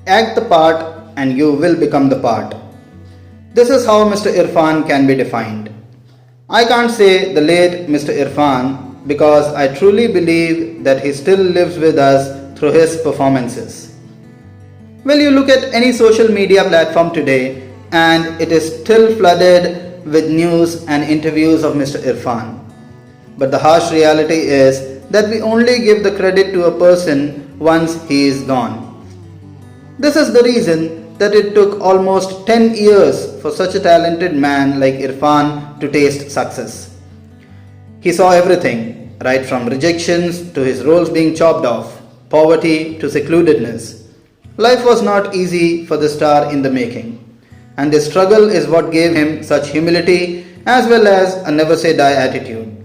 Act the part and you will become the part. This is how Mr. Irrfan can be defined. I can't say the late Mr. Irrfan because I truly believe that he still lives with us through his performances. Well, you look at any social media platform today and it is still flooded with news and interviews of Mr. Irrfan. But the harsh reality is that we only give the credit to a person once he is gone. This is the reason that it took almost 10 years for such a talented man like Irrfan to taste success. He saw everything, right from rejections to his roles being chopped off, poverty to secludedness. Life was not easy for the star in the making, and this struggle is what gave him such humility as well as a never say die attitude.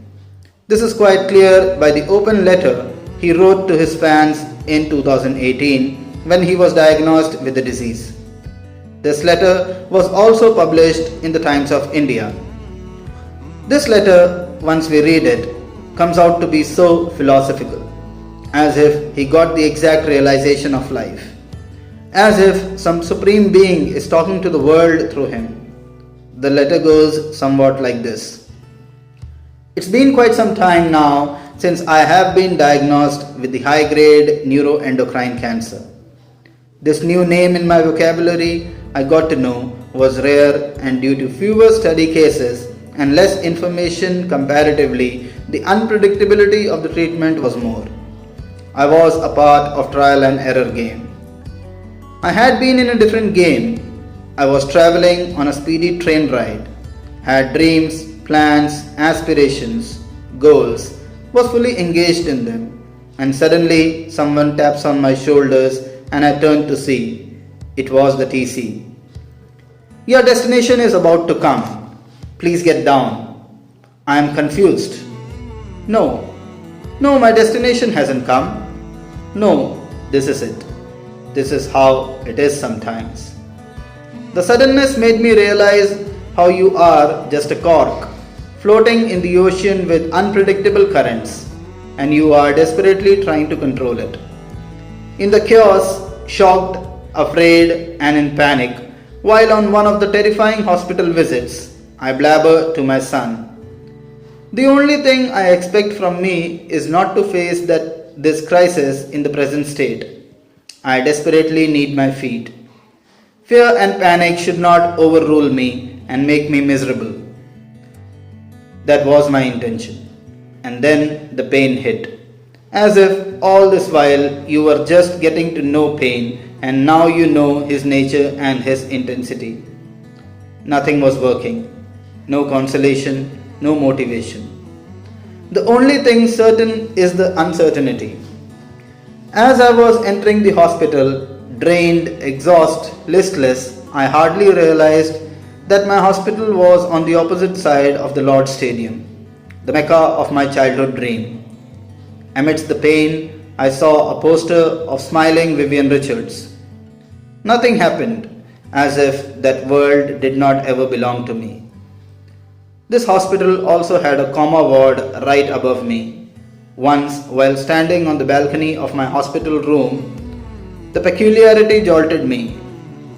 This is quite clear by the open letter he wrote to his fans in 2018 when he was diagnosed with the disease. This letter was also published in the Times of India. This letter, once we read it, comes out to be so philosophical, as if he got the exact realization of life, as if some supreme being is talking to the world through him. The letter goes somewhat like this. It's been quite some time now since I have been diagnosed with the high-grade neuroendocrine cancer. This new name in my vocabulary, I got to know, was rare, and due to fewer study cases and less information comparatively, the unpredictability of the treatment was more. I was a part of trial and error game. I had been in a different game. I was traveling on a speedy train ride, had dreams, plans, aspirations, goals, was fully engaged in them, and suddenly someone taps on my shoulders and I turned to see. It was the TC. Your destination is about to come. Please get down. I am confused. No, my destination hasn't come. No, this is it. This is how it is sometimes. The suddenness made me realize how you are just a cork floating in the ocean with unpredictable currents, and you are desperately trying to control it. In the chaos, shocked, afraid, and in panic, while on one of the terrifying hospital visits, I blabber to my son. The only thing I expect from me is not to face this crisis in the present state. I desperately need my feet. Fear and panic should not overrule me and make me miserable. That was my intention. And then the pain hit. As if all this while you were just getting to know pain and now you know his nature and his intensity. Nothing was working. No consolation, no motivation. The only thing certain is the uncertainty. As I was entering the hospital, drained, exhausted, listless, I hardly realized that my hospital was on the opposite side of the Lord's Stadium, the mecca of my childhood dream. Amidst the pain, I saw a poster of smiling Vivian Richards. Nothing happened, as if that world did not ever belong to me. This hospital also had a coma ward right above me. Once, while standing on the balcony of my hospital room, the peculiarity jolted me.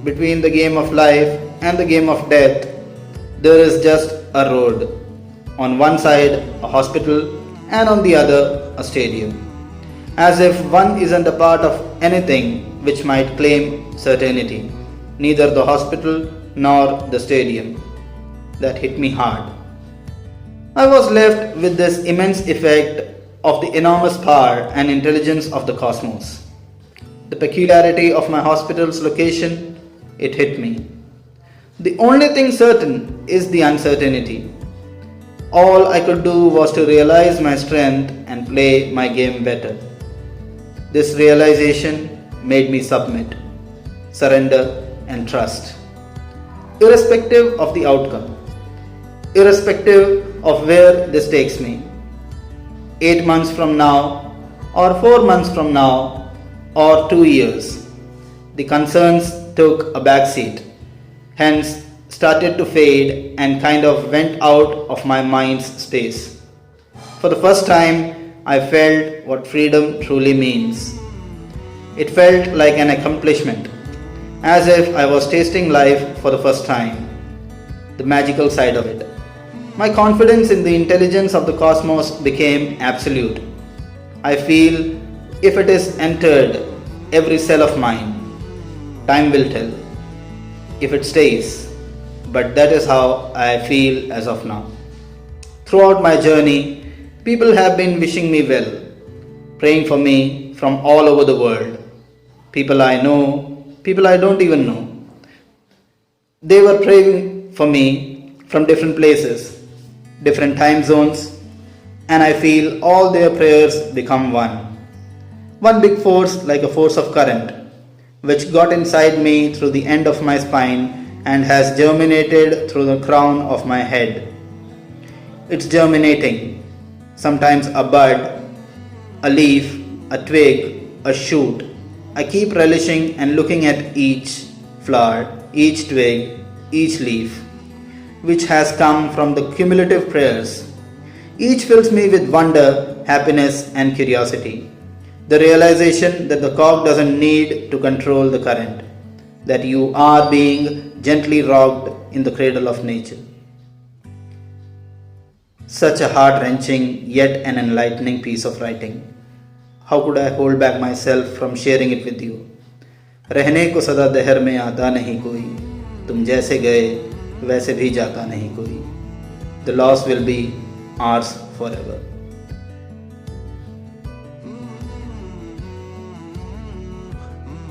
Between the game of life and the game of death, there is just a road. On one side, a hospital, and on the other, a stadium. As if one isn't a part of anything which might claim certainty, neither the hospital nor the stadium. That hit me hard. I was left with this immense effect of the enormous power and intelligence of the cosmos. The peculiarity of my hospital's location, it hit me. The only thing certain is the uncertainty. All I could do was to realize my strength and play my game better. This realization made me submit, surrender, and trust, irrespective of the outcome, irrespective of where this takes me. 8 months from now, or 4 months from now, or 2 years, the concerns took a backseat, hence started to fade and kind of went out of my mind's space. For the first time, I felt what freedom truly means. It felt like an accomplishment, as if I was tasting life for the first time, the magical side of it. My confidence in the intelligence of the cosmos became absolute. I feel if it is entered every cell of mine, time will tell if it stays, but that is how I feel as of now. Throughout my journey, people have been wishing me well, praying for me from all over the world. People I know, people I don't even know. They were praying for me from different places, different time zones, and I feel all their prayers become one. One big force like a force of current, which got inside me through the end of my spine and has germinated through the crown of my head. It's germinating, sometimes a bud, a leaf, a twig, a shoot. I keep relishing and looking at each flower, each twig, each leaf, which has come from the cumulative prayers. Each fills me with wonder, happiness, and curiosity. The realization that the cog doesn't need to control the current, that you are being gently rocked in the cradle of nature. Such a heart-wrenching yet an enlightening piece of writing. How could I hold back myself from sharing it with you? रहने को सदा दहर में आता नहीं कोई, तुम जैसे गए वैसे भी जाता नहीं कोई. The loss will be ours forever.